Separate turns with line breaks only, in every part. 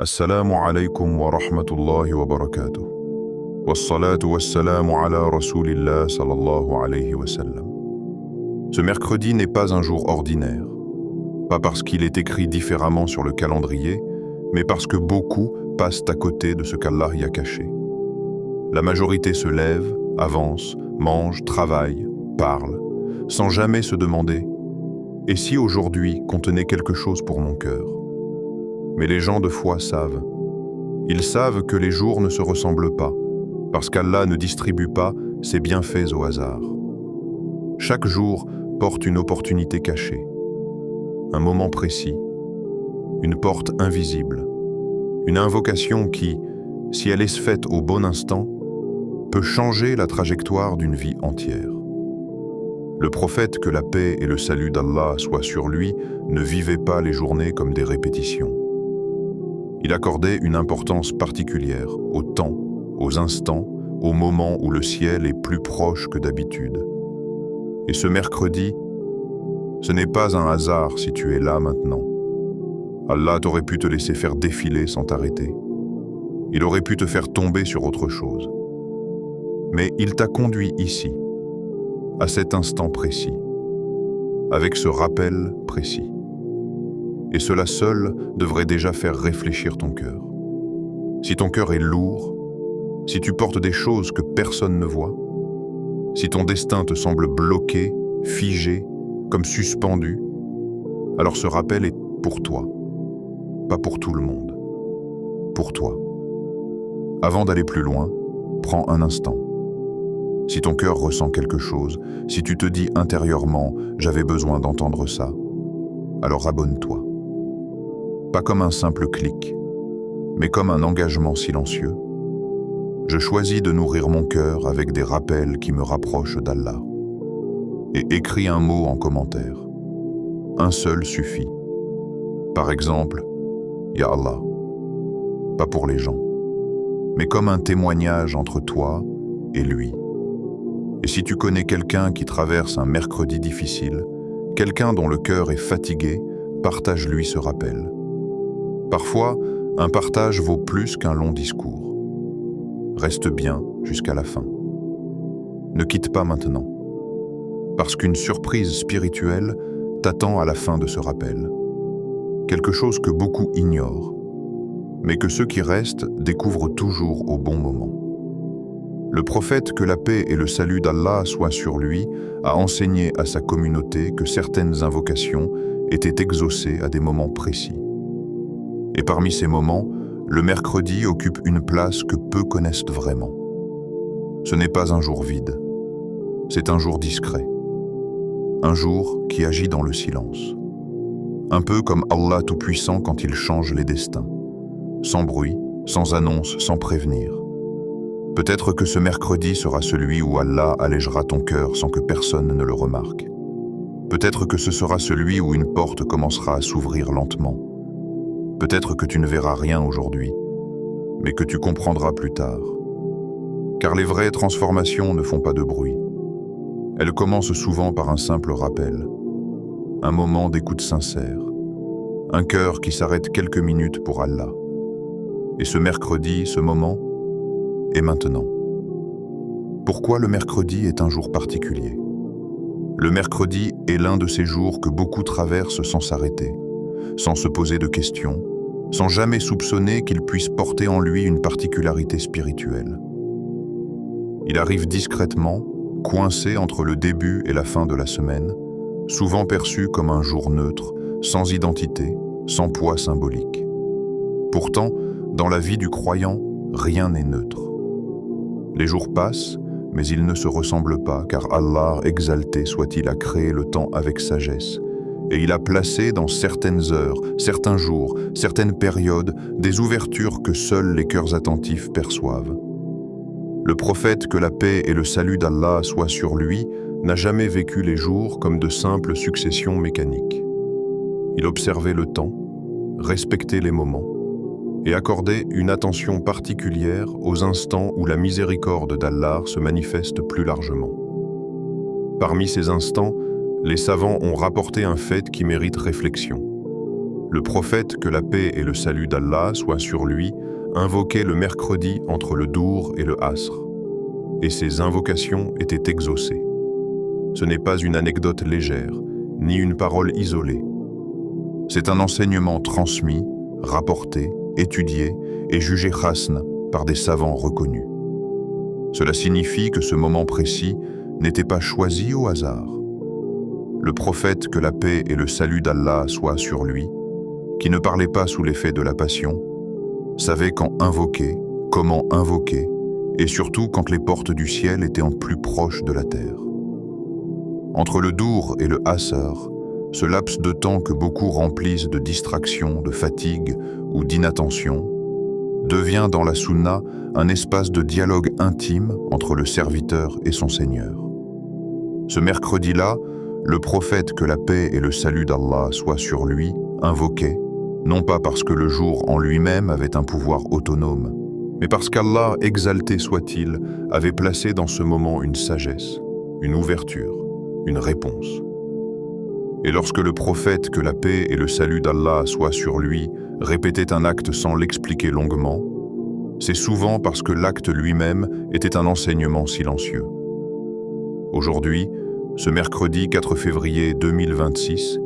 السلام عليكم ورحمة الله وبركاته والصلاة والسلام على رسول الله صلى الله عليه وسلم. Ce mercredi n'est pas un jour ordinaire, pas parce qu'il est écrit différemment sur le calendrier, mais parce que beaucoup passent à côté de ce qu'Allah y a caché. La majorité se lève, avance, mange, travaille, parle, sans jamais se demander « Et si aujourd'hui contenait quelque chose pour mon cœur ?» Mais les gens de foi savent. Ils savent que les jours ne se ressemblent pas, parce qu'Allah ne distribue pas ses bienfaits au hasard. Chaque jour porte une opportunité cachée, un moment précis, une porte invisible, une invocation qui, si elle est faite au bon instant, peut changer la trajectoire d'une vie entière. Le prophète, que la paix et le salut d'Allah soient sur lui, ne vivait pas les journées comme des répétitions. Il accordait une importance particulière au temps, aux instants, aux moments où le ciel est plus proche que d'habitude. Et ce mercredi, ce n'est pas un hasard si tu es là maintenant. Allah t'aurait pu te laisser faire défiler sans t'arrêter. Il aurait pu te faire tomber sur autre chose. Mais il t'a conduit ici, à cet instant précis, avec ce rappel précis. Et cela seul devrait déjà faire réfléchir ton cœur. Si ton cœur est lourd, si tu portes des choses que personne ne voit, si ton destin te semble bloqué, figé, comme suspendu, alors ce rappel est pour toi, pas pour tout le monde, pour toi. Avant d'aller plus loin, prends un instant. Si ton cœur ressent quelque chose, si tu te dis intérieurement « j'avais besoin d'entendre ça », alors abonne-toi. Pas comme un simple clic, mais comme un engagement silencieux. Je choisis de nourrir mon cœur avec des rappels qui me rapprochent d'Allah. Et écris un mot en commentaire. Un seul suffit. Par exemple, Ya Allah. Pas pour les gens, mais comme un témoignage entre toi et lui. Et si tu connais quelqu'un qui traverse un mercredi difficile, quelqu'un dont le cœur est fatigué, partage-lui ce rappel. Parfois, un partage vaut plus qu'un long discours. Reste bien jusqu'à la fin. Ne quitte pas maintenant, parce qu'une surprise spirituelle t'attend à la fin de ce rappel. Quelque chose que beaucoup ignorent, mais que ceux qui restent découvrent toujours au bon moment. Le prophète, que la paix et le salut d'Allah soient sur lui, a enseigné à sa communauté que certaines invocations étaient exaucées à des moments précis. Et parmi ces moments, le mercredi occupe une place que peu connaissent vraiment. Ce n'est pas un jour vide, c'est un jour discret. Un jour qui agit dans le silence. Un peu comme Allah Tout-Puissant quand il change les destins. Sans bruit, sans annonce, sans prévenir. Peut-être que ce mercredi sera celui où Allah allégera ton cœur sans que personne ne le remarque. Peut-être que ce sera celui où une porte commencera à s'ouvrir lentement. Peut-être que tu ne verras rien aujourd'hui, mais que tu comprendras plus tard. Car les vraies transformations ne font pas de bruit. Elles commencent souvent par un simple rappel, un moment d'écoute sincère, un cœur qui s'arrête quelques minutes pour Allah. Et ce mercredi, ce moment, est maintenant. Pourquoi le mercredi est un jour particulier? Le mercredi est l'un de ces jours que beaucoup traversent sans s'arrêter, sans se poser de questions, sans jamais soupçonner qu'il puisse porter en lui une particularité spirituelle. Il arrive discrètement, coincé entre le début et la fin de la semaine, souvent perçu comme un jour neutre, sans identité, sans poids symbolique. Pourtant, dans la vie du croyant, rien n'est neutre. Les jours passent, mais ils ne se ressemblent pas, car Allah, exalté soit-il, a créé le temps avec sagesse, et il a placé dans certaines heures, certains jours, certaines périodes, des ouvertures que seuls les cœurs attentifs perçoivent. Le prophète, que la paix et le salut d'Allah soient sur lui, n'a jamais vécu les jours comme de simples successions mécaniques. Il observait le temps, respectait les moments, et accordait une attention particulière aux instants où la miséricorde d'Allah se manifeste plus largement. Parmi ces instants, les savants ont rapporté un fait qui mérite réflexion. Le prophète, que la paix et le salut d'Allah soient sur lui, invoquait le mercredi entre le Dour et le Asr. Et ses invocations étaient exaucées. Ce n'est pas une anecdote légère, ni une parole isolée. C'est un enseignement transmis, rapporté, étudié et jugé khasn par des savants reconnus. Cela signifie que ce moment précis n'était pas choisi au hasard. Le prophète, que la paix et le salut d'Allah soient sur lui, qui ne parlait pas sous l'effet de la passion, savait quand invoquer, comment invoquer, et surtout quand les portes du ciel étaient en plus proche de la terre. Entre le Dour et le Asr, ce laps de temps que beaucoup remplissent de distraction, de fatigue ou d'inattention, devient dans la sunna un espace de dialogue intime entre le serviteur et son Seigneur. Ce mercredi-là, le prophète, que la paix et le salut d'Allah soient sur lui, invoquait, non pas parce que le jour en lui-même avait un pouvoir autonome, mais parce qu'Allah, exalté soit-il, avait placé dans ce moment une sagesse, une ouverture, une réponse. Et lorsque le prophète, que la paix et le salut d'Allah soient sur lui, répétait un acte sans l'expliquer longuement, c'est souvent parce que l'acte lui-même était un enseignement silencieux. Aujourd'hui, ce mercredi 4 février 2026,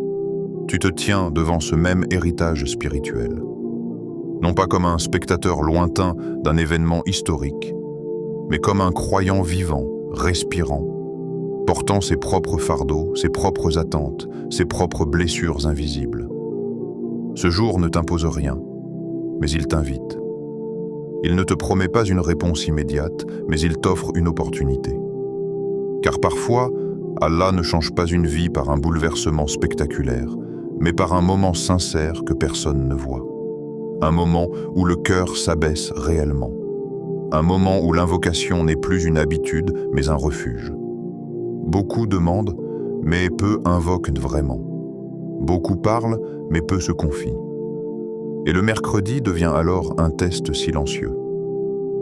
tu te tiens devant ce même héritage spirituel. Non pas comme un spectateur lointain d'un événement historique, mais comme un croyant vivant, respirant, portant ses propres fardeaux, ses propres attentes, ses propres blessures invisibles. Ce jour ne t'impose rien, mais il t'invite. Il ne te promet pas une réponse immédiate, mais il t'offre une opportunité. Car parfois, Allah ne change pas une vie par un bouleversement spectaculaire, mais par un moment sincère que personne ne voit. Un moment où le cœur s'abaisse réellement. Un moment où l'invocation n'est plus une habitude, mais un refuge. Beaucoup demandent, mais peu invoquent vraiment. Beaucoup parlent, mais peu se confient. Et le mercredi devient alors un test silencieux.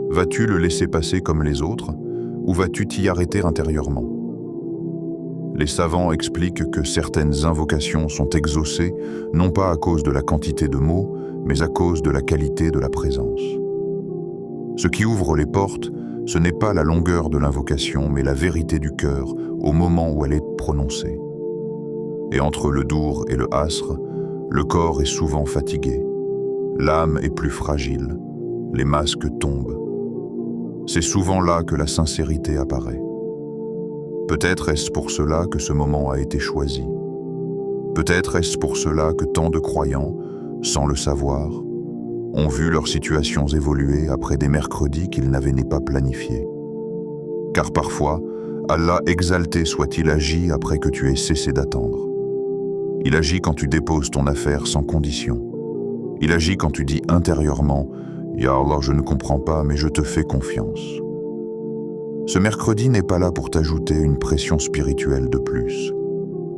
Vas-tu le laisser passer comme les autres, ou vas-tu t'y arrêter intérieurement? Les savants expliquent que certaines invocations sont exaucées, non pas à cause de la quantité de mots, mais à cause de la qualité de la présence. Ce qui ouvre les portes, ce n'est pas la longueur de l'invocation, mais la vérité du cœur au moment où elle est prononcée. Et entre le Dour et le Asr, le corps est souvent fatigué. L'âme est plus fragile, les masques tombent. C'est souvent là que la sincérité apparaît. Peut-être est-ce pour cela que ce moment a été choisi. Peut-être est-ce pour cela que tant de croyants, sans le savoir, ont vu leurs situations évoluer après des mercredis qu'ils n'avaient pas planifiés. Car parfois, Allah exalté soit-il agit après que tu aies cessé d'attendre. Il agit quand tu déposes ton affaire sans condition. Il agit quand tu dis intérieurement « Ya Allah, je ne comprends pas, mais je te fais confiance ». Ce mercredi n'est pas là pour t'ajouter une pression spirituelle de plus.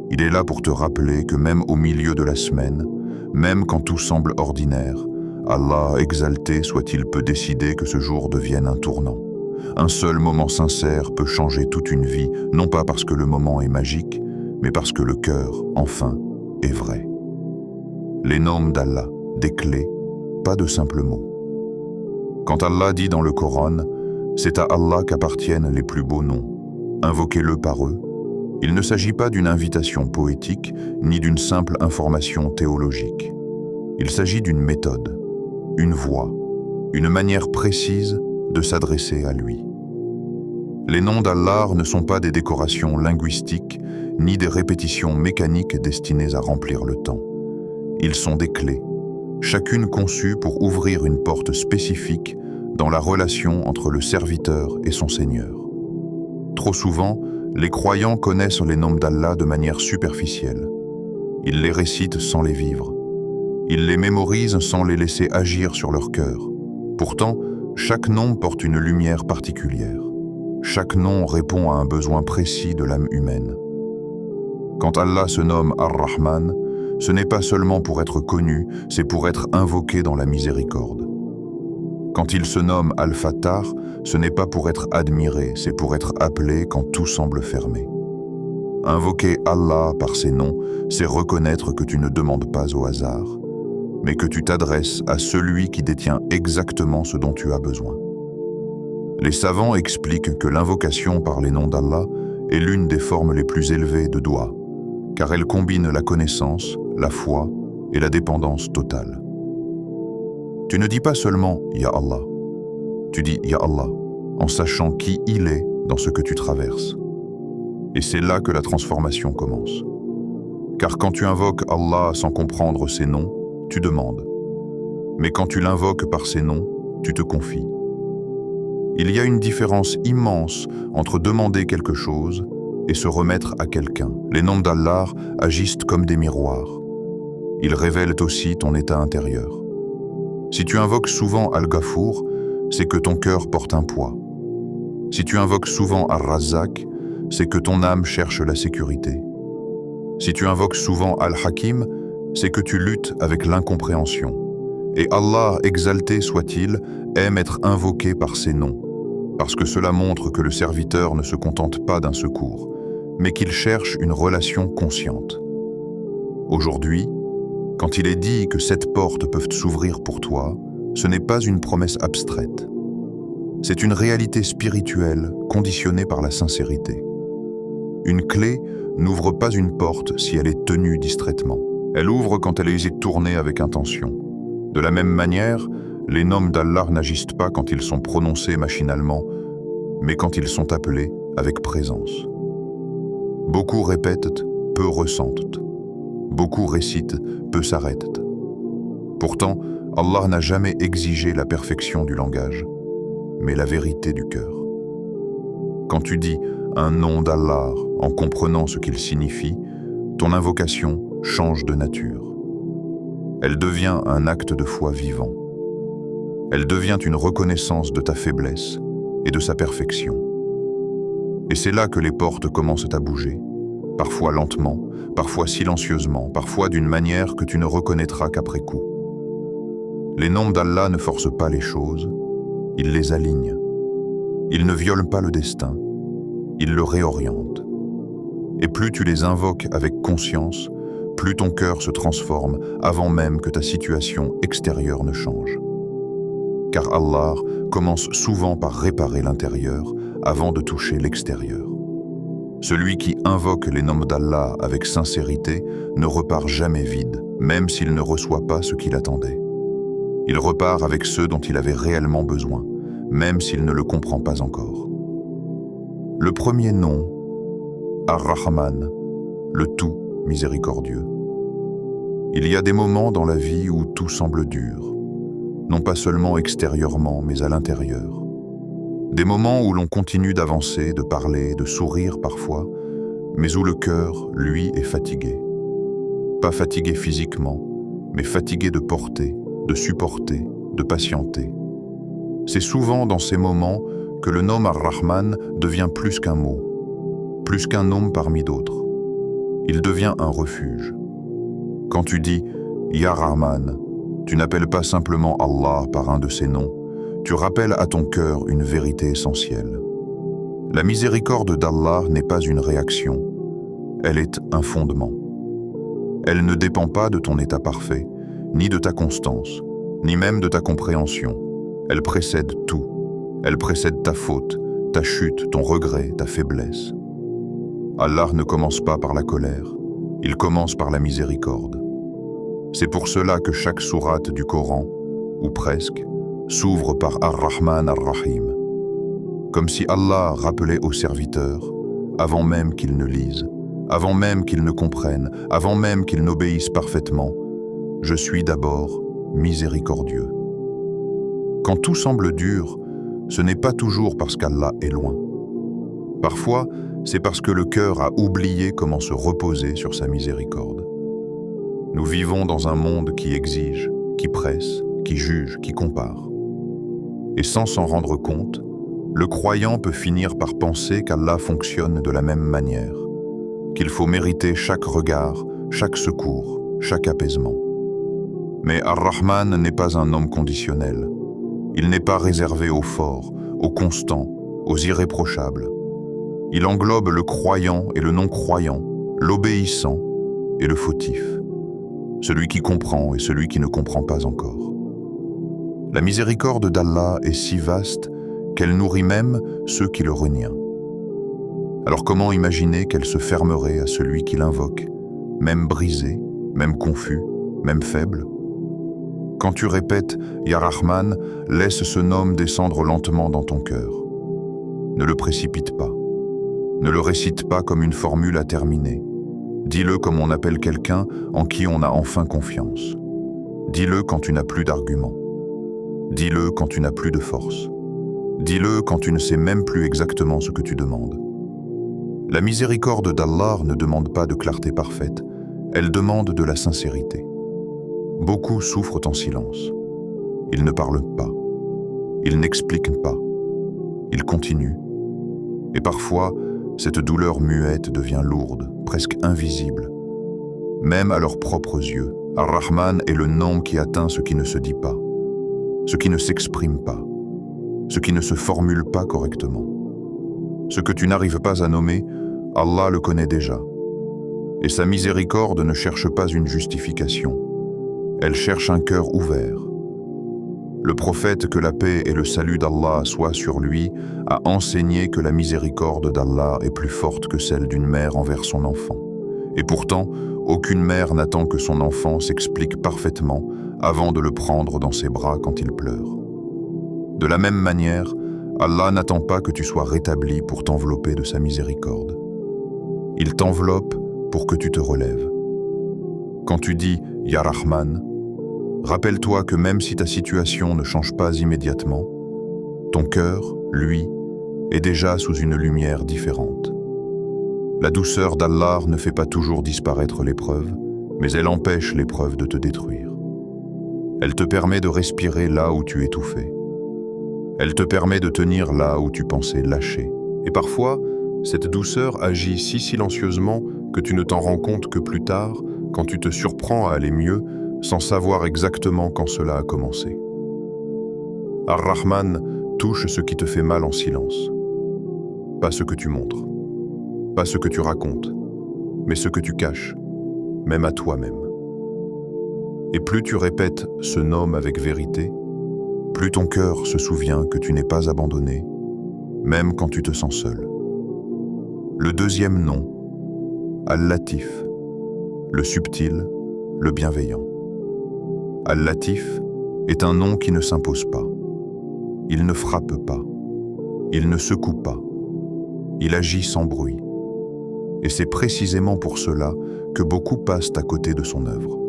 Il est là pour te rappeler que même au milieu de la semaine, même quand tout semble ordinaire, Allah, exalté soit-il, peut décider que ce jour devienne un tournant. Un seul moment sincère peut changer toute une vie, non pas parce que le moment est magique, mais parce que le cœur, enfin, est vrai. Les noms d'Allah, des clés, pas de simples mots. Quand Allah dit dans le Coran, c'est à Allah qu'appartiennent les plus beaux noms, invoquez-le par eux, il ne s'agit pas d'une invitation poétique, ni d'une simple information théologique. Il s'agit d'une méthode, une voie, une manière précise de s'adresser à lui. Les noms d'Allah ne sont pas des décorations linguistiques, ni des répétitions mécaniques destinées à remplir le temps. Ils sont des clés, chacune conçue pour ouvrir une porte spécifique dans la relation entre le serviteur et son Seigneur. Trop souvent, les croyants connaissent les noms d'Allah de manière superficielle. Ils les récitent sans les vivre. Ils les mémorisent sans les laisser agir sur leur cœur. Pourtant, chaque nom porte une lumière particulière. Chaque nom répond à un besoin précis de l'âme humaine. Quand Allah se nomme Ar-Rahman, ce n'est pas seulement pour être connu, c'est pour être invoqué dans la miséricorde. Quand il se nomme Al-Fattar, ce n'est pas pour être admiré, c'est pour être appelé quand tout semble fermé. Invoquer Allah par ses noms, c'est reconnaître que tu ne demandes pas au hasard, mais que tu t'adresses à celui qui détient exactement ce dont tu as besoin. Les savants expliquent que l'invocation par les noms d'Allah est l'une des formes les plus élevées de doua, car elle combine la connaissance, la foi et la dépendance totale. Tu ne dis pas seulement « Ya Allah », tu dis « Ya Allah » en sachant qui il est dans ce que tu traverses. Et c'est là que la transformation commence. Car quand tu invoques Allah sans comprendre ses noms, tu demandes. Mais quand tu l'invoques par ses noms, tu te confies. Il y a une différence immense entre demander quelque chose et se remettre à quelqu'un. Les noms d'Allah agissent comme des miroirs. Ils révèlent aussi ton état intérieur. Si tu invoques souvent Al-Ghafour, c'est que ton cœur porte un poids. Si tu invoques souvent Ar-Razzaq, c'est que ton âme cherche la sécurité. Si tu invoques souvent Al-Hakim, c'est que tu luttes avec l'incompréhension. Et Allah, exalté soit-il, aime être invoqué par ses noms, parce que cela montre que le serviteur ne se contente pas d'un secours, mais qu'il cherche une relation consciente. Aujourd'hui, quand il est dit que 7 portes peuvent s'ouvrir pour toi, ce n'est pas une promesse abstraite. C'est une réalité spirituelle conditionnée par la sincérité. Une clé n'ouvre pas une porte si elle est tenue distraitement. Elle ouvre quand elle est tournée avec intention. De la même manière, les noms d'Allah n'agissent pas quand ils sont prononcés machinalement, mais quand ils sont appelés avec présence. Beaucoup répètent, peu ressentent. Beaucoup récitent, peu s'arrêtent. Pourtant, Allah n'a jamais exigé la perfection du langage, mais la vérité du cœur. Quand tu dis un nom d'Allah en comprenant ce qu'il signifie, ton invocation change de nature. Elle devient un acte de foi vivant. Elle devient une reconnaissance de ta faiblesse et de sa perfection. Et c'est là que les portes commencent à bouger, parfois lentement, parfois silencieusement, parfois d'une manière que tu ne reconnaîtras qu'après coup. Les noms d'Allah ne forcent pas les choses, ils les alignent. Ils ne violent pas le destin, ils le réorientent. Et plus tu les invoques avec conscience, plus ton cœur se transforme avant même que ta situation extérieure ne change. Car Allah commence souvent par réparer l'intérieur avant de toucher l'extérieur. Celui qui invoque les noms d'Allah avec sincérité ne repart jamais vide, même s'il ne reçoit pas ce qu'il attendait. Il repart avec ceux dont il avait réellement besoin, même s'il ne le comprend pas encore. Le premier nom, Ar-Rahman, le tout miséricordieux. Il y a des moments dans la vie où tout semble dur, non pas seulement extérieurement, mais à l'intérieur. Des moments où l'on continue d'avancer, de parler, de sourire parfois, mais où le cœur, lui, est fatigué. Pas fatigué physiquement, mais fatigué de porter, de supporter, de patienter. C'est souvent dans ces moments que le nom Ar-Rahman devient plus qu'un mot, plus qu'un nom parmi d'autres. Il devient un refuge. Quand tu dis « Ya Rahman », tu n'appelles pas simplement Allah par un de ses noms, tu rappelles à ton cœur une vérité essentielle. La miséricorde d'Allah n'est pas une réaction, elle est un fondement. Elle ne dépend pas de ton état parfait, ni de ta constance, ni même de ta compréhension. Elle précède tout. Elle précède ta faute, ta chute, ton regret, ta faiblesse. Allah ne commence pas par la colère, il commence par la miséricorde. C'est pour cela que chaque sourate du Coran, ou presque, s'ouvre par Ar-Rahman Ar-Rahim, comme si Allah rappelait aux serviteurs, avant même qu'ils ne lisent, avant même qu'ils ne comprennent, avant même qu'ils n'obéissent parfaitement, « Je suis d'abord miséricordieux ». Quand tout semble dur, ce n'est pas toujours parce qu'Allah est loin. Parfois, c'est parce que le cœur a oublié comment se reposer sur sa miséricorde. Nous vivons dans un monde qui exige, qui presse, qui juge, qui compare. Et sans s'en rendre compte, le croyant peut finir par penser qu'Allah fonctionne de la même manière, qu'il faut mériter chaque regard, chaque secours, chaque apaisement. Mais Ar-Rahman n'est pas un homme conditionnel. Il n'est pas réservé aux forts, aux constants, aux irréprochables. Il englobe le croyant et le non-croyant, l'obéissant et le fautif. celui qui comprend et celui qui ne comprend pas encore. La miséricorde d'Allah est si vaste qu'elle nourrit même ceux qui le renient. Alors comment imaginer qu'elle se fermerait à celui qui l'invoque, même brisé, même confus, même faible? Quand tu répètes « Ya Rahman », laisse ce nom descendre lentement dans ton cœur. Ne le précipite pas. Ne le récite pas comme une formule à terminer. Dis-le comme on appelle quelqu'un en qui on a enfin confiance. Dis-le quand tu n'as plus d'arguments. Dis-le quand tu n'as plus de force. Dis-le quand tu ne sais même plus exactement ce que tu demandes. La miséricorde d'Allah ne demande pas de clarté parfaite, elle demande de la sincérité. Beaucoup souffrent en silence. Ils ne parlent pas. Ils n'expliquent pas. Ils continuent. Et parfois, cette douleur muette devient lourde, presque invisible. Même à leurs propres yeux, Ar-Rahman est le nom qui atteint ce qui ne se dit pas, ce qui ne s'exprime pas, ce qui ne se formule pas correctement. Ce que tu n'arrives pas à nommer, Allah le connaît déjà. Et sa miséricorde ne cherche pas une justification. Elle cherche un cœur ouvert. Le prophète, que la paix et le salut d'Allah soient sur lui, a enseigné que la miséricorde d'Allah est plus forte que celle d'une mère envers son enfant. Et pourtant, aucune mère n'attend que son enfant s'explique parfaitement avant de le prendre dans ses bras quand il pleure. De la même manière, Allah n'attend pas que tu sois rétabli pour t'envelopper de sa miséricorde. Il t'enveloppe pour que tu te relèves. Quand tu dis « Ya Rahman », rappelle-toi que même si ta situation ne change pas immédiatement, ton cœur, lui, est déjà sous une lumière différente. La douceur d'Allah ne fait pas toujours disparaître l'épreuve, mais elle empêche l'épreuve de te détruire. Elle te permet de respirer là où tu étouffais. Elle te permet de tenir là où tu pensais lâcher. Et parfois, cette douceur agit si silencieusement que tu ne t'en rends compte que plus tard, quand tu te surprends à aller mieux, sans savoir exactement quand cela a commencé. Ar-Rahman touche ce qui te fait mal en silence. Pas ce que tu montres, pas ce que tu racontes, mais ce que tu caches, même à toi-même. Et plus tu répètes ce nom avec vérité, plus ton cœur se souvient que tu n'es pas abandonné, même quand tu te sens seul. Le deuxième nom, Al-Latif, le subtil, le bienveillant. Al-Latif est un nom qui ne s'impose pas. Il ne frappe pas. Il ne secoue pas. Il agit sans bruit. Et c'est précisément pour cela que beaucoup passent à côté de son œuvre.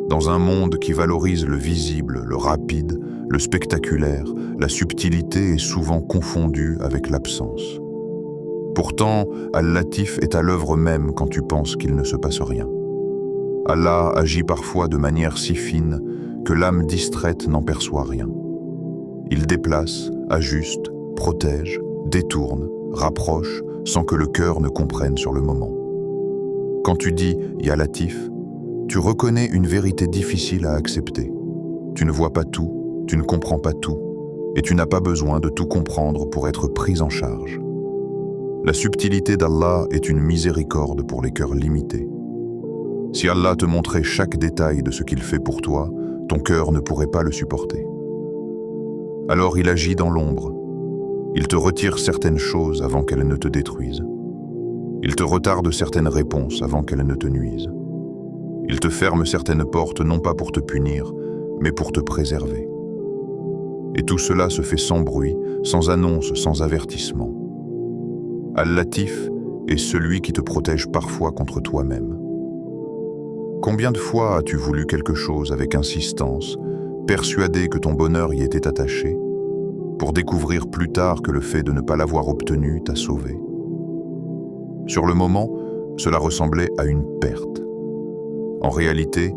Dans un monde qui valorise le visible, le rapide, le spectaculaire, la subtilité est souvent confondue avec l'absence. Pourtant, Al-Latif est à l'œuvre même quand tu penses qu'il ne se passe rien. Allah agit parfois de manière si fine que l'âme distraite n'en perçoit rien. Il déplace, ajuste, protège, détourne, rapproche, sans que le cœur ne comprenne sur le moment. Quand tu dis « Ya Latif », tu reconnais une vérité difficile à accepter. Tu ne vois pas tout, tu ne comprends pas tout, et tu n'as pas besoin de tout comprendre pour être pris en charge. La subtilité d'Allah est une miséricorde pour les cœurs limités. Si Allah te montrait chaque détail de ce qu'il fait pour toi, ton cœur ne pourrait pas le supporter. Alors il agit dans l'ombre. Il te retire certaines choses avant qu'elles ne te détruisent. Il te retarde certaines réponses avant qu'elles ne te nuisent. Il te ferme certaines portes non pas pour te punir, mais pour te préserver. Et tout cela se fait sans bruit, sans annonce, sans avertissement. Al-Latif est celui qui te protège parfois contre toi-même. Combien de fois as-tu voulu quelque chose avec insistance, persuadé que ton bonheur y était attaché, pour découvrir plus tard que le fait de ne pas l'avoir obtenu t'a sauvé? Sur le moment, cela ressemblait à une perte. En réalité,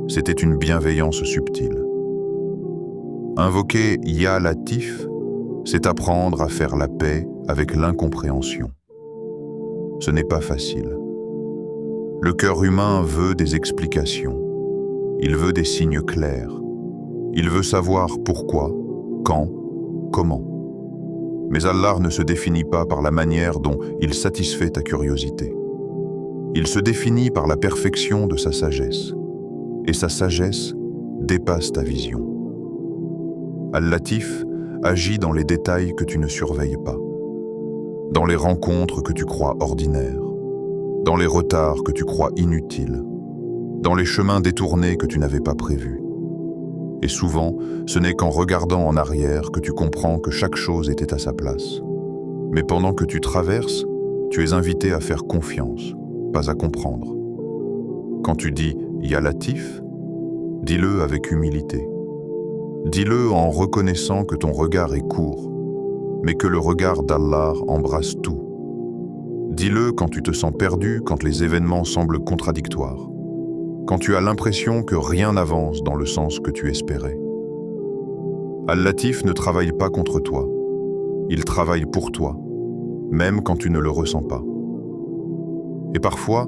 c'était une bienveillance subtile. Invoquer Ya Latif, c'est apprendre à faire la paix avec l'incompréhension. Ce n'est pas facile. Le cœur humain veut des explications. Il veut des signes clairs. Il veut savoir pourquoi, quand, comment. Mais Allah ne se définit pas par la manière dont il satisfait ta curiosité. Il se définit par la perfection de sa sagesse. et sa sagesse dépasse ta vision. Al-Latif agit dans les détails que tu ne surveilles pas, dans les rencontres que tu crois ordinaires, dans les retards que tu crois inutiles, dans les chemins détournés que tu n'avais pas prévus. Et souvent, ce n'est qu'en regardant en arrière que tu comprends que chaque chose était à sa place. Mais pendant que tu traverses, tu es invité à faire confiance, pas à comprendre. Quand tu dis « Ya Latif », dis-le avec humilité. Dis-le en reconnaissant que ton regard est court, mais que le regard d'Allah embrasse tout. Dis-le quand tu te sens perdu, quand les événements semblent contradictoires, quand tu as l'impression que rien n'avance dans le sens que tu espérais. Al-Latif ne travaille pas contre toi, il travaille pour toi, même quand tu ne le ressens pas. Et parfois,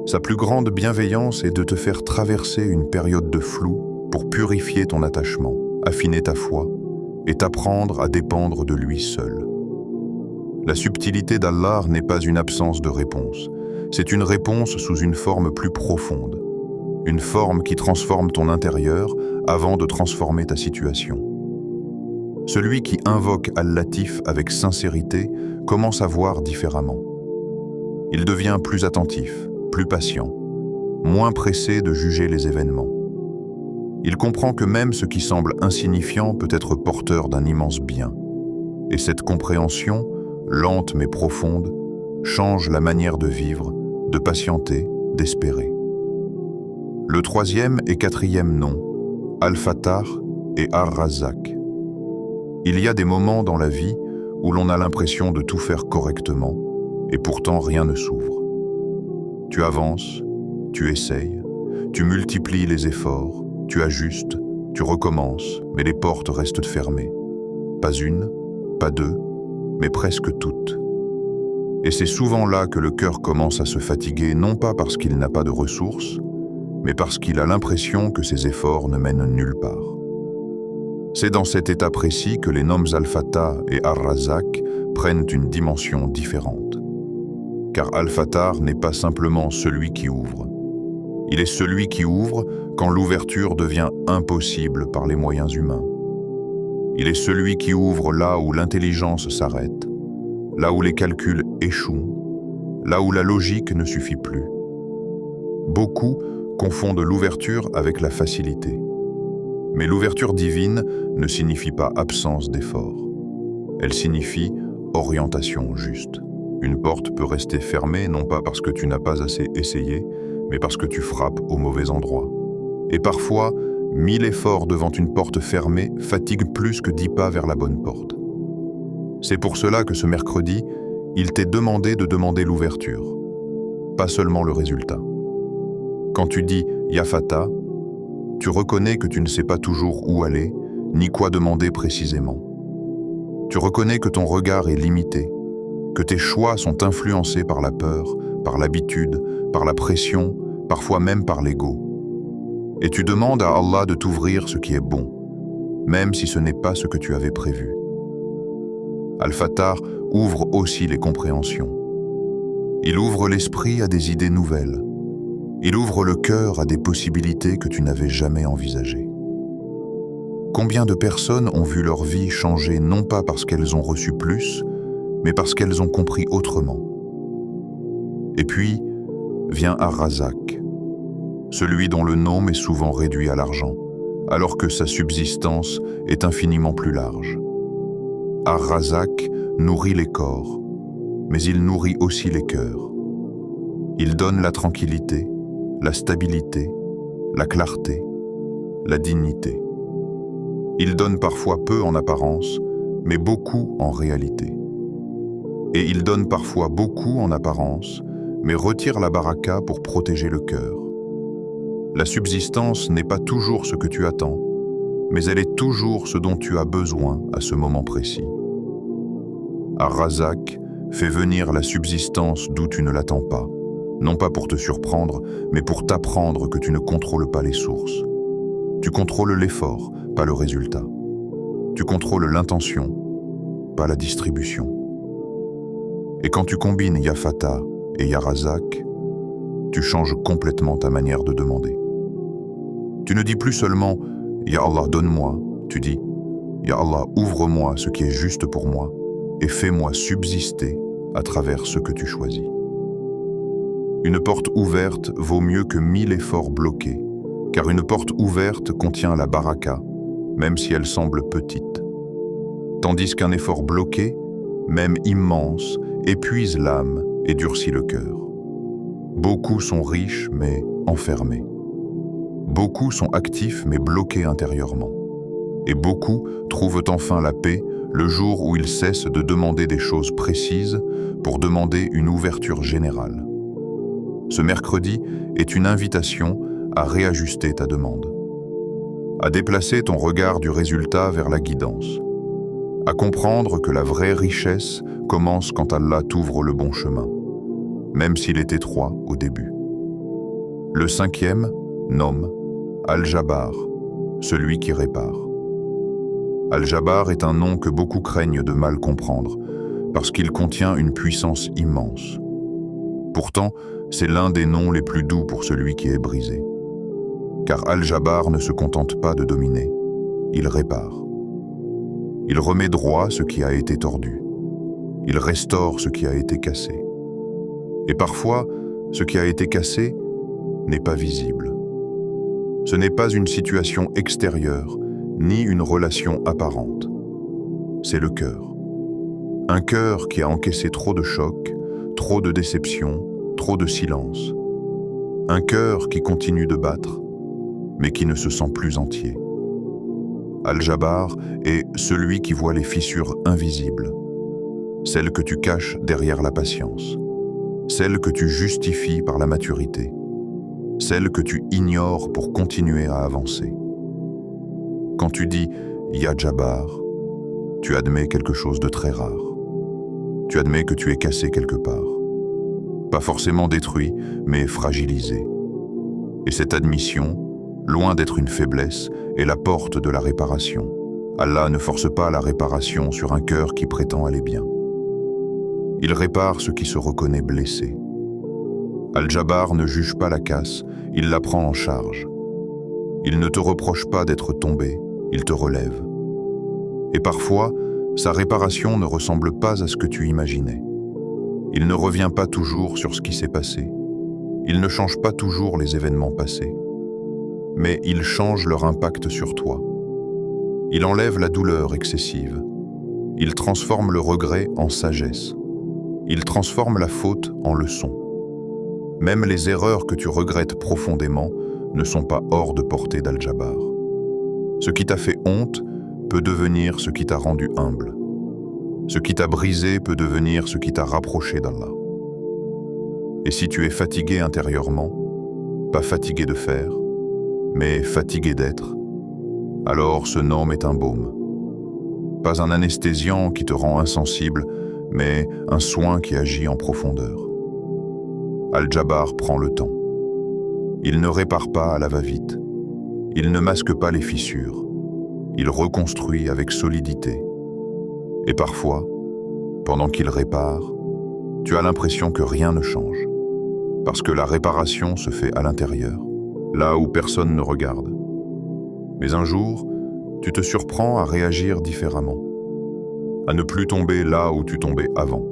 sa plus grande bienveillance est de te faire traverser une période de flou pour purifier ton attachement, affiner ta foi et t'apprendre à dépendre de lui seul. La subtilité d'Allah n'est pas une absence de réponse, c'est une réponse sous une forme plus profonde, une forme qui transforme ton intérieur avant de transformer ta situation. Celui qui invoque Al-Latif avec sincérité commence à voir différemment. Il devient plus attentif, plus patient, moins pressé de juger les événements. Il comprend que même ce qui semble insignifiant peut être porteur d'un immense bien. Et cette compréhension, lente mais profonde, change la manière de vivre, de patienter, d'espérer. Le troisième et quatrième nom, Al-Fattar et Ar-Razzaq. Il y a des moments dans la vie où l'on a l'impression de tout faire correctement, et pourtant rien ne s'ouvre. Tu avances, tu essayes, tu multiplies les efforts, tu ajustes, tu recommences, mais les portes restent fermées. Pas une, pas deux, mais presque toutes. Et c'est souvent là que le cœur commence à se fatiguer, non pas parce qu'il n'a pas de ressources, mais parce qu'il a l'impression que ses efforts ne mènent nulle part. C'est dans cet état précis que les noms Al-Fattar et Ar-Razzaq prennent une dimension différente. Car Al-Fattar n'est pas simplement celui qui ouvre. Il est celui qui ouvre quand l'ouverture devient impossible par les moyens humains. Il est celui qui ouvre là où l'intelligence s'arrête, là où les calculs échouent, là où la logique ne suffit plus. Beaucoup confondent l'ouverture avec la facilité. Mais l'ouverture divine ne signifie pas absence d'effort. Elle signifie orientation juste. Une porte peut rester fermée non pas parce que tu n'as pas assez essayé, mais parce que tu frappes au mauvais endroit. Et parfois, 1000 efforts devant une porte fermée fatiguent plus que 10 pas vers la bonne porte. C'est pour cela que ce mercredi, il t'est demandé de demander l'ouverture, pas seulement le résultat. Quand tu dis « Ya Fattar », tu reconnais que tu ne sais pas toujours où aller, ni quoi demander précisément. Tu reconnais que ton regard est limité, que tes choix sont influencés par la peur, par l'habitude, par la pression, parfois même par l'ego. Et tu demandes à Allah de t'ouvrir ce qui est bon, même si ce n'est pas ce que tu avais prévu. Al-Fattar ouvre aussi les compréhensions. Il ouvre l'esprit à des idées nouvelles. Il ouvre le cœur à des possibilités que tu n'avais jamais envisagées. Combien de personnes ont vu leur vie changer non pas parce qu'elles ont reçu plus, mais parce qu'elles ont compris autrement. Et puis, vient Ar-Razzaq, celui dont le nom est souvent réduit à l'argent, alors que sa subsistance est infiniment plus large. Ar-Razzaq nourrit les corps, mais il nourrit aussi les cœurs. Il donne la tranquillité, la stabilité, la clarté, la dignité. Il donne parfois peu en apparence, mais beaucoup en réalité. Et il donne parfois beaucoup en apparence, mais retire la baraka pour protéger le cœur. La subsistance n'est pas toujours ce que tu attends, mais elle est toujours ce dont tu as besoin à ce moment précis. Ar-Razzaq fait venir la subsistance d'où tu ne l'attends pas, non pas pour te surprendre, mais pour t'apprendre que tu ne contrôles pas les sources. Tu contrôles l'effort, pas le résultat. Tu contrôles l'intention, pas la distribution. Et quand tu combines Ya Fattar et Ya Razzaq, tu changes complètement ta manière de demander. Tu ne dis plus seulement « Ya Allah, donne-moi », tu dis « Ya Allah, ouvre-moi ce qui est juste pour moi et fais-moi subsister à travers ce que tu choisis ». Une porte ouverte vaut mieux que 1000 efforts bloqués, car une porte ouverte contient la baraka, même si elle semble petite. Tandis qu'un effort bloqué, même immense, épuise l'âme et durcit le cœur. Beaucoup sont riches mais enfermés. Beaucoup sont actifs mais bloqués intérieurement. Et beaucoup trouvent enfin la paix le jour où ils cessent de demander des choses précises pour demander une ouverture générale. Ce mercredi est une invitation à réajuster ta demande, à déplacer ton regard du résultat vers la guidance, à comprendre que la vraie richesse commence quand Allah t'ouvre le bon chemin, même s'il est étroit au début. Le 5e nomme Al-Jabbar, celui qui répare. Al-Jabbar est un nom que beaucoup craignent de mal comprendre, parce qu'il contient une puissance immense. Pourtant, c'est l'un des noms les plus doux pour celui qui est brisé. Car Al-Jabbar ne se contente pas de dominer, il répare. Il remet droit ce qui a été tordu. Il restaure ce qui a été cassé. Et parfois, ce qui a été cassé n'est pas visible. Ce n'est pas une situation extérieure, ni une relation apparente. C'est le cœur. Un cœur qui a encaissé trop de chocs, trop de déceptions, trop de silence. Un cœur qui continue de battre, mais qui ne se sent plus entier. Al-Jabbar est celui qui voit les fissures invisibles, celles que tu caches derrière la patience, celles que tu justifies par la maturité, celles que tu ignores pour continuer à avancer. Quand tu dis « Ya Jabbar », tu admets quelque chose de très rare. Tu admets que tu es cassé quelque part. Pas forcément détruit, mais fragilisé. Et cette admission, loin d'être une faiblesse, est la porte de la réparation. Allah ne force pas la réparation sur un cœur qui prétend aller bien. Il répare ce qui se reconnaît blessé. Al-Jabbar ne juge pas la casse, il la prend en charge. Il ne te reproche pas d'être tombé, il te relève. Et parfois, sa réparation ne ressemble pas à ce que tu imaginais. Il ne revient pas toujours sur ce qui s'est passé. Il ne change pas toujours les événements passés. Mais il change leur impact sur toi. Il enlève la douleur excessive. Il transforme le regret en sagesse. Il transforme la faute en leçon. Même les erreurs que tu regrettes profondément ne sont pas hors de portée d'Al-Jabbar. Ce qui t'a fait honte peut devenir ce qui t'a rendu humble. Ce qui t'a brisé peut devenir ce qui t'a rapproché d'Allah. Et si tu es fatigué intérieurement, pas fatigué de faire, mais fatigué d'être, alors ce nom est un baume. Pas un anesthésiant qui te rend insensible, mais un soin qui agit en profondeur. Al-Jabbar prend le temps. Il ne répare pas à la va-vite. Il ne masque pas les fissures. Il reconstruit avec solidité. Et parfois, pendant qu'il répare, tu as l'impression que rien ne change. Parce que la réparation se fait à l'intérieur, là où personne ne regarde. Mais un jour, tu te surprends à réagir différemment. À ne plus tomber là où tu tombais avant.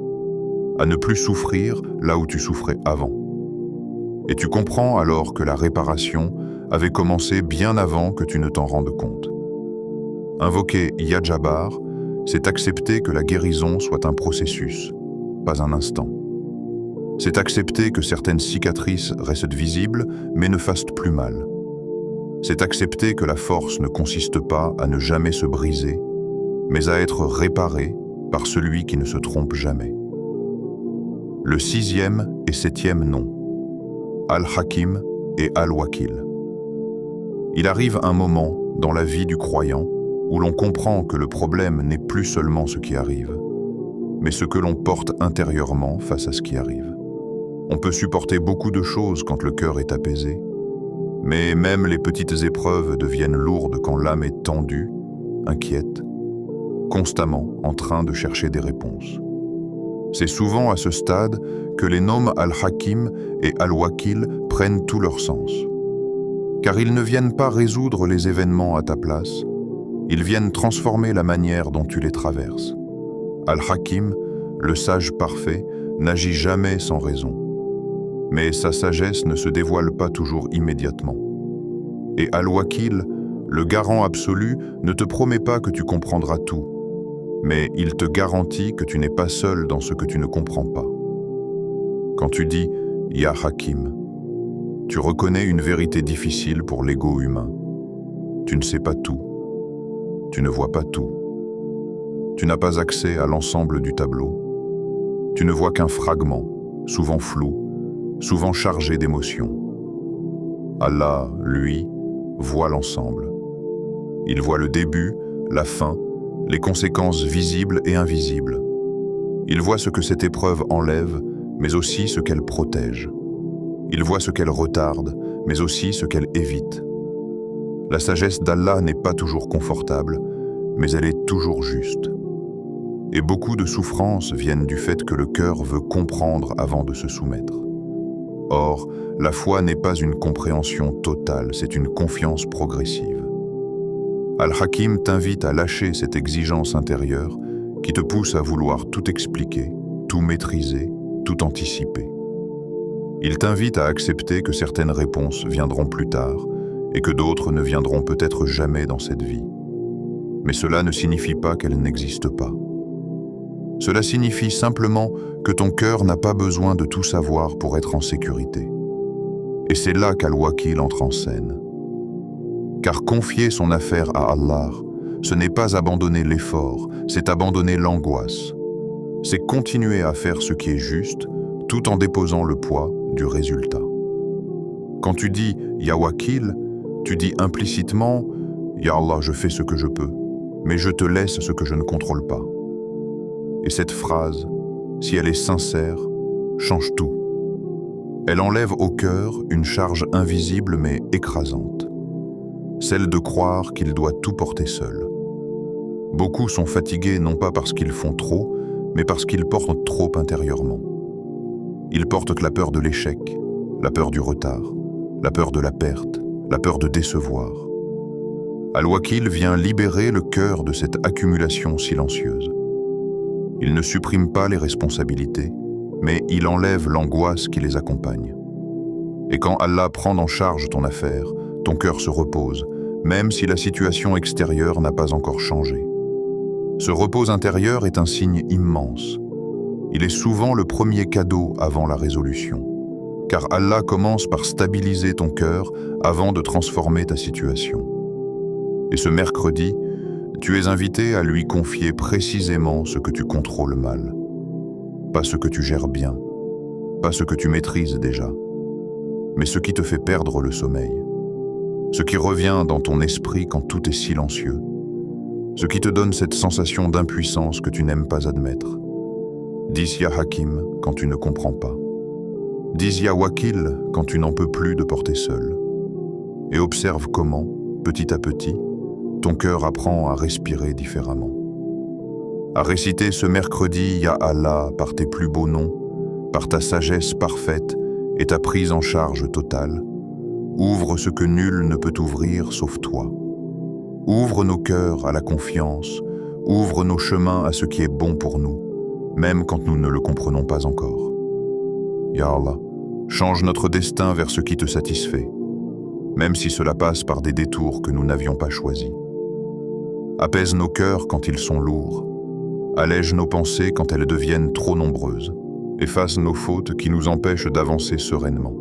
À ne plus souffrir là où tu souffrais avant. Et tu comprends alors que la réparation avait commencé bien avant que tu ne t'en rendes compte. Invoquer Ya Jabbar, c'est accepter que la guérison soit un processus, pas un instant. C'est accepter que certaines cicatrices restent visibles, mais ne fassent plus mal. C'est accepter que la force ne consiste pas à ne jamais se briser, mais à être réparée par celui qui ne se trompe jamais. Le 6e et 7e nom, Al-Hakim et Al-Wakil. Il arrive un moment dans la vie du croyant où l'on comprend que le problème n'est plus seulement ce qui arrive, mais ce que l'on porte intérieurement face à ce qui arrive. On peut supporter beaucoup de choses quand le cœur est apaisé, mais même les petites épreuves deviennent lourdes quand l'âme est tendue, inquiète, constamment en train de chercher des réponses. C'est souvent à ce stade que les noms Al-Hakim et Al-Wakil prennent tout leur sens. car ils ne viennent pas résoudre les événements à ta place, ils viennent transformer la manière dont tu les traverses. Al-Hakim, le sage parfait, n'agit jamais sans raison. Mais sa sagesse ne se dévoile pas toujours immédiatement. Et Al-Wakil, le garant absolu, ne te promet pas que tu comprendras tout, mais il te garantit que tu n'es pas seul dans ce que tu ne comprends pas. Quand tu dis « Ya Hakim », tu reconnais une vérité difficile pour l'ego humain. Tu ne sais pas tout. Tu ne vois pas tout. Tu n'as pas accès à l'ensemble du tableau. Tu ne vois qu'un fragment, souvent flou, souvent chargé d'émotions. Allah, lui, voit l'ensemble. Il voit le début, la fin, les conséquences visibles et invisibles. Il voit ce que cette épreuve enlève, mais aussi ce qu'elle protège. Il voit ce qu'elle retarde, mais aussi ce qu'elle évite. La sagesse d'Allah n'est pas toujours confortable, mais elle est toujours juste. Et beaucoup de souffrances viennent du fait que le cœur veut comprendre avant de se soumettre. Or, la foi n'est pas une compréhension totale, c'est une confiance progressive. Al-Hakim t'invite à lâcher cette exigence intérieure qui te pousse à vouloir tout expliquer, tout maîtriser, tout anticiper. Il t'invite à accepter que certaines réponses viendront plus tard et que d'autres ne viendront peut-être jamais dans cette vie. Mais cela ne signifie pas qu'elles n'existent pas. Cela signifie simplement que ton cœur n'a pas besoin de tout savoir pour être en sécurité. Et c'est là qu'Al-Wakil entre en scène. Car confier son affaire à Allah, ce n'est pas abandonner l'effort, c'est abandonner l'angoisse. C'est continuer à faire ce qui est juste, tout en déposant le poids du résultat. Quand tu dis « Ya Wakil », tu dis implicitement « Ya Allah, je fais ce que je peux, mais je te laisse ce que je ne contrôle pas ». Et cette phrase, si elle est sincère, change tout. Elle enlève au cœur une charge invisible mais écrasante, celle de croire qu'il doit tout porter seul. Beaucoup sont fatigués non pas parce qu'ils font trop, mais parce qu'ils portent trop intérieurement. Ils portent la peur de l'échec, la peur du retard, la peur de la perte, la peur de décevoir. Al-Wakil vient libérer le cœur de cette accumulation silencieuse. Il ne supprime pas les responsabilités, mais il enlève l'angoisse qui les accompagne. Et quand Allah prend en charge ton affaire, ton cœur se repose, même si la situation extérieure n'a pas encore changé. Ce repos intérieur est un signe immense. Il est souvent le premier cadeau avant la résolution, car Allah commence par stabiliser ton cœur avant de transformer ta situation. Et ce mercredi, tu es invité à lui confier précisément ce que tu contrôles mal. Pas ce que tu gères bien, pas ce que tu maîtrises déjà, mais ce qui te fait perdre le sommeil, ce qui revient dans ton esprit quand tout est silencieux, ce qui te donne cette sensation d'impuissance que tu n'aimes pas admettre. Dis Ya Hakim quand tu ne comprends pas. Dis Ya Wakil quand tu n'en peux plus de porter seul. Et observe comment, petit à petit, ton cœur apprend à respirer différemment. À réciter ce mercredi Ya Allah par tes plus beaux noms, par ta sagesse parfaite et ta prise en charge totale, ouvre ce que nul ne peut ouvrir sauf toi. Ouvre nos cœurs à la confiance, ouvre nos chemins à ce qui est bon pour nous, même quand nous ne le comprenons pas encore. Ya Allah, change notre destin vers ce qui te satisfait, même si cela passe par des détours que nous n'avions pas choisis. Apaise nos cœurs quand ils sont lourds, allège nos pensées quand elles deviennent trop nombreuses, efface nos fautes qui nous empêchent d'avancer sereinement.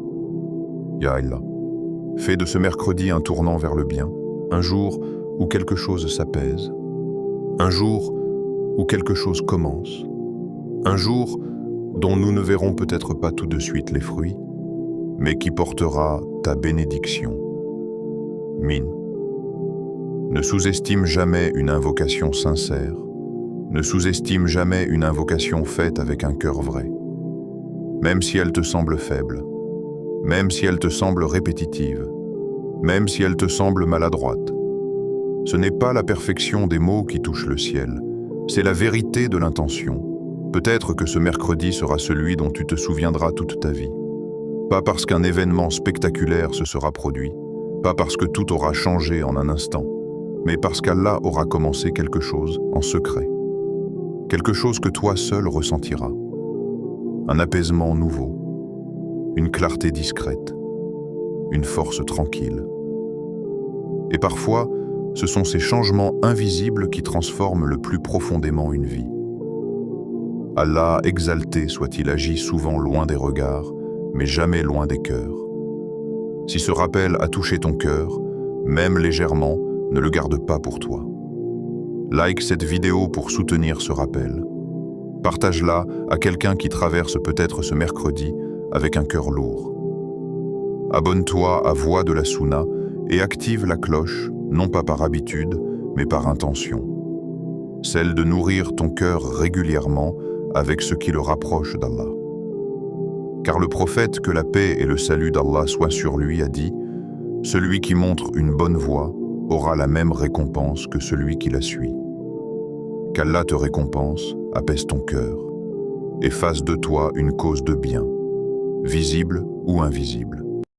Ya Allah, fais de ce mercredi un tournant vers le bien, un jour où quelque chose s'apaise, un jour où quelque chose commence, un jour dont nous ne verrons peut-être pas tout de suite les fruits, mais qui portera ta bénédiction. Min. Ne sous-estime jamais une invocation sincère, ne sous-estime jamais une invocation faite avec un cœur vrai. Même si elle te semble faible, même si elle te semble répétitive, même si elle te semble maladroite. Ce n'est pas la perfection des mots qui touche le ciel, c'est la vérité de l'intention. Peut-être que ce mercredi sera celui dont tu te souviendras toute ta vie. Pas parce qu'un événement spectaculaire se sera produit, Pas parce que tout aura changé en un instant, mais parce qu'Allah aura commencé quelque chose en secret. Quelque chose que toi seul ressentiras. Un apaisement nouveau, une clarté discrète, une force tranquille. Et parfois, ce sont ces changements invisibles qui transforment le plus profondément une vie. Allah exalté soit-il agit souvent loin des regards, mais jamais loin des cœurs. Si ce rappel a touché ton cœur, même légèrement, ne le garde pas pour toi. Like cette vidéo pour soutenir ce rappel. Partage-la à quelqu'un qui traverse peut-être ce mercredi avec un cœur lourd. Abonne-toi à Voix de la Sunna et active la cloche, non pas par habitude, mais par intention. Celle de nourrir ton cœur régulièrement avec ce qui le rapproche d'Allah. Car le prophète, que la paix et le salut d'Allah soient sur lui, a dit « Celui qui montre une bonne voie aura la même récompense que celui qui la suit. » Qu'Allah te récompense, apaise ton cœur et fasse de toi une cause de bien, visible ou invisible.